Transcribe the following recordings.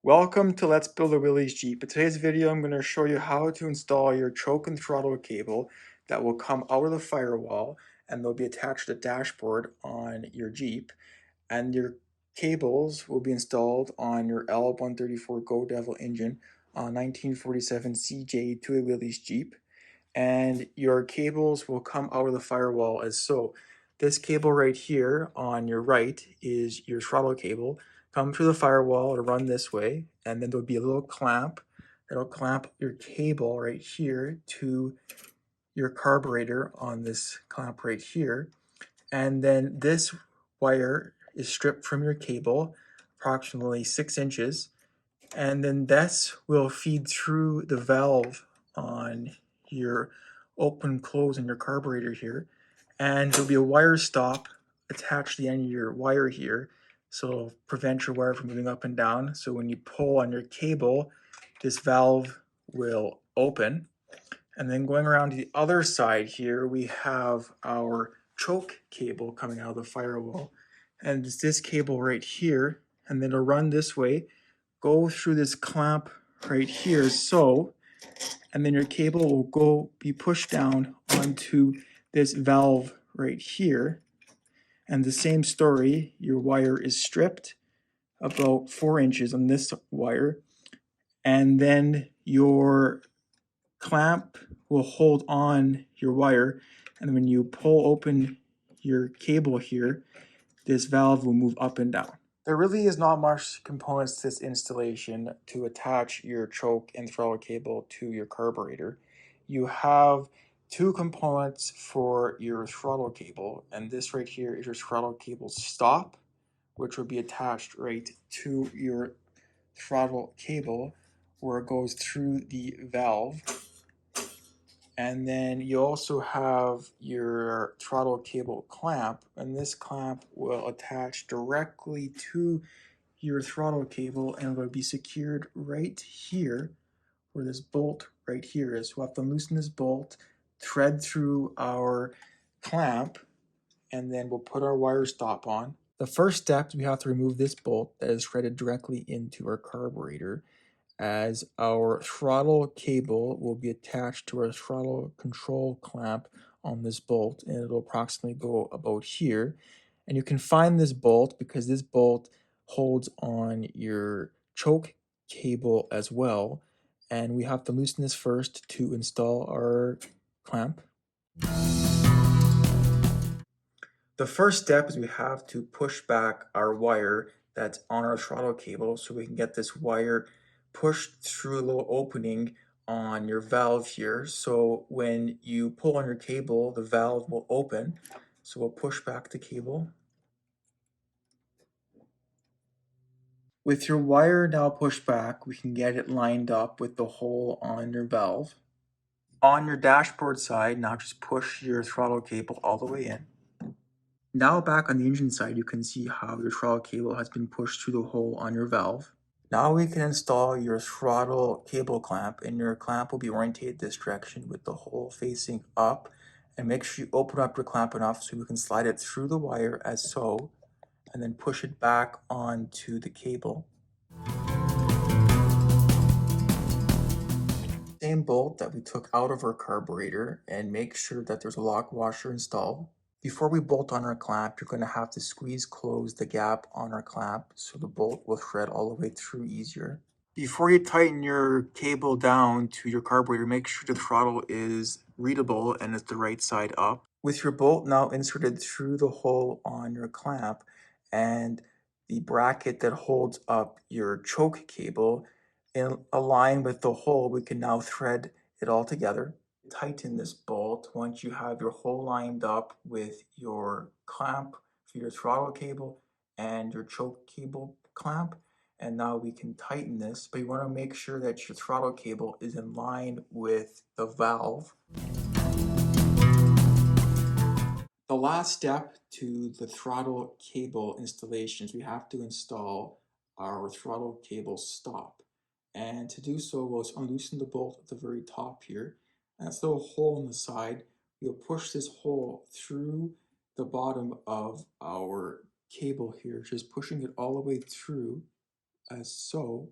Welcome to Let's Build a Willys Jeep. In today's video, I'm going to show you how to install your choke and throttle cable that will come out of the firewall and they'll be attached to the dashboard on your Jeep. And your cables will be installed on your L134 Go Devil Engine on 1947 CJ2A Willys Jeep. And your cables will come out of the firewall as so. This cable right here on your right is your throttle cable. Come through the firewall to run this way, and then there'll be a little clamp that'll clamp your cable right here to your carburetor on this clamp right here. And then this wire is stripped from your cable, approximately 6 inches, and then this will feed through the valve on your open close in your carburetor here, and there'll be a wire stop attached to the end of your wire here, so it'll prevent your wire from moving up and down. So when you pull on your cable, this valve will open. And then going around to the other side here, we have our choke cable coming out of the firewall, and it's this cable right here, and then it'll run this way, go through this clamp right here, so, and then your cable will be pushed down onto this valve right here. And the same story, your wire is stripped about 4 inches on this wire, and then your clamp will hold on your wire, and when you pull open your cable here, this valve will move up and down. There really is not much components to this installation to attach your choke and throttle cable to your carburetor. You have two components for your throttle cable, and this right here is your throttle cable stop, which will be attached right to your throttle cable where it goes through the valve. And then you also have your throttle cable clamp, and this clamp will attach directly to your throttle cable and it will be secured right here where this bolt right here is. We'll have to loosen this bolt, thread through our clamp, and then we'll put our wire stop on. The first step is we have to remove this bolt that is threaded directly into our carburetor, as our throttle cable will be attached to our throttle control clamp on this bolt, and it'll approximately go about here. And you can find this bolt because this bolt holds on your choke cable as well, and we have to loosen this first to install our clamp. The first step is we have to push back our wire that's on our throttle cable so we can get this wire pushed through a little opening on your valve here. So when you pull on your cable, the valve will open. So we'll push back the cable. With your wire now pushed back, we can get it lined up with the hole on your valve. On your dashboard side, now just push your throttle cable all the way in. Now back on the engine side, you can see how your throttle cable has been pushed through the hole on your valve. Now we can install your throttle cable clamp, and your clamp will be orientated this direction with the hole facing up. And make sure you open up your clamp enough so we can slide it through the wire as so, and then push it back onto the cable. Same bolt that we took out of our carburetor, and make sure that there's a lock washer installed. Before we bolt on our clamp, you're going to have to squeeze close the gap on our clamp so the bolt will thread all the way through easier. Before you tighten your cable down to your carburetor, make sure the throttle is readable and it's the right side up. With your bolt now inserted through the hole on your clamp and the bracket that holds up your choke cable in line with the hole, we can now thread it all together. Tighten this bolt once you have your hole lined up with your clamp for your throttle cable and your choke cable clamp. And now we can tighten this, but you want to make sure that your throttle cable is in line with the valve. The last step to the throttle cable installations, we have to install our throttle cable stop. And to do so, we'll unloosen the bolt at the very top here. And this little hole in the side, we'll push this hole through the bottom of our cable here, just pushing it all the way through as so.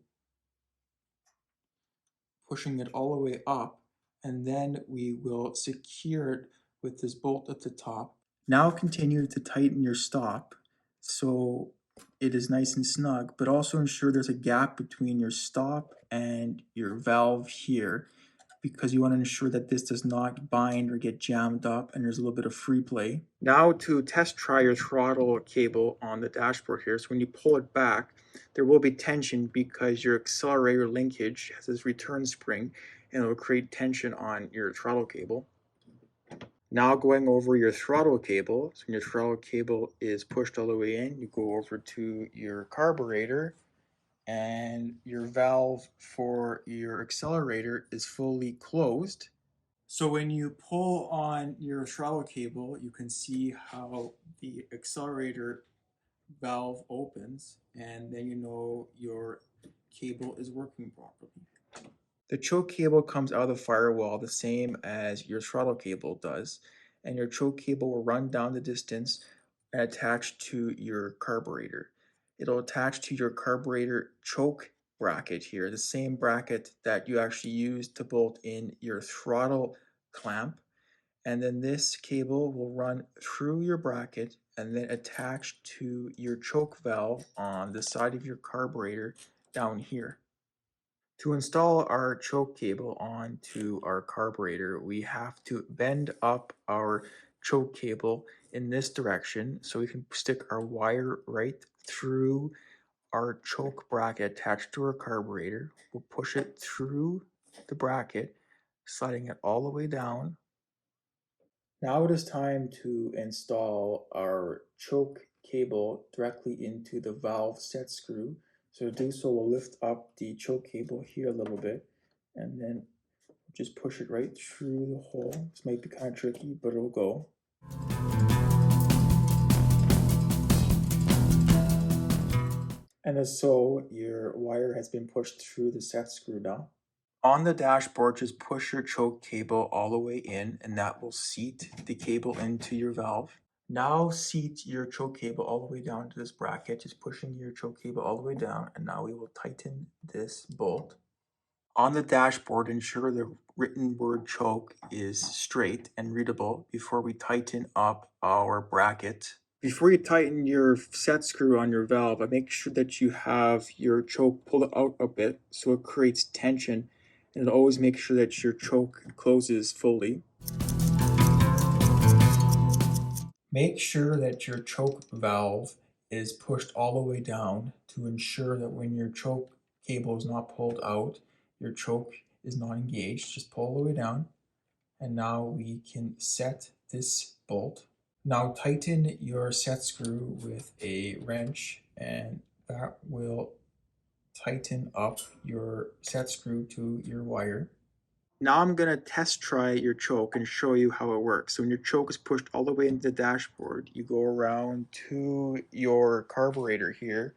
pushing it all the way up, and then we will secure it with this bolt at the top. Now continue to tighten your stop so it is nice and snug, but also ensure there's a gap between your stop and your valve here, because you want to ensure that this does not bind or get jammed up and there's a little bit of free play. Now to test try your throttle cable on the dashboard here. So when you pull it back, there will be tension because your accelerator linkage has this return spring and it will create tension on your throttle cable. Now going over your throttle cable, so when your throttle cable is pushed all the way in, you go over to your carburetor and your valve for your accelerator is fully closed. So when you pull on your throttle cable, you can see how the accelerator valve opens, and then you know your cable is working properly. The choke cable comes out of the firewall the same as your throttle cable does, and your choke cable will run down the distance and attach to your carburetor. It'll attach to your carburetor choke bracket here, the same bracket that you actually use to bolt in your throttle clamp. And then this cable will run through your bracket and then attach to your choke valve on the side of your carburetor down here. To install our choke cable onto our carburetor, we have to bend up our choke cable in this direction so we can stick our wire right through our choke bracket attached to our carburetor. We'll push it through the bracket, sliding it all the way down. Now it is time to install our choke cable directly into the valve set screw. So to do so, we'll lift up the choke cable here a little bit and then just push it right through the hole. This might be kind of tricky, but it'll go. And as so, your wire has been pushed through the set screw now. On the dashboard, just push your choke cable all the way in, and that will seat the cable into your valve. Now seat your choke cable all the way down to this bracket, just pushing your choke cable all the way down, and now we will tighten this bolt. On the dashboard, ensure the written word choke is straight and readable before we tighten up our bracket. Before you tighten your set screw on your valve, make sure that you have your choke pulled out a bit so it creates tension, and always make sure that your choke closes fully. Make sure that your choke valve is pushed all the way down to ensure that when your choke cable is not pulled out, your choke is not engaged. Just pull all the way down, and now we can set this bolt. Now tighten your set screw with a wrench, and that will tighten up your set screw to your wire. Now I'm going to test try your choke and show you how it works. So when your choke is pushed all the way into the dashboard, you go around to your carburetor here,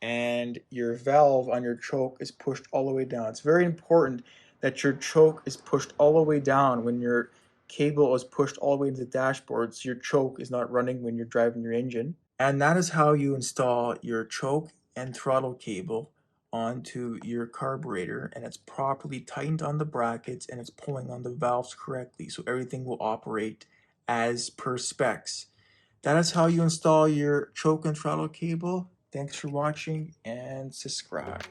and your valve on your choke is pushed all the way down. It's very important that your choke is pushed all the way down when your cable is pushed all the way into the dashboard, so your choke is not running when you're driving your engine. And that is how you install your choke and throttle cable onto your carburetor, and it's properly tightened on the brackets and it's pulling on the valves correctly, so everything will operate as per specs. That is how you install your choke and throttle cable. Thanks for watching and subscribe.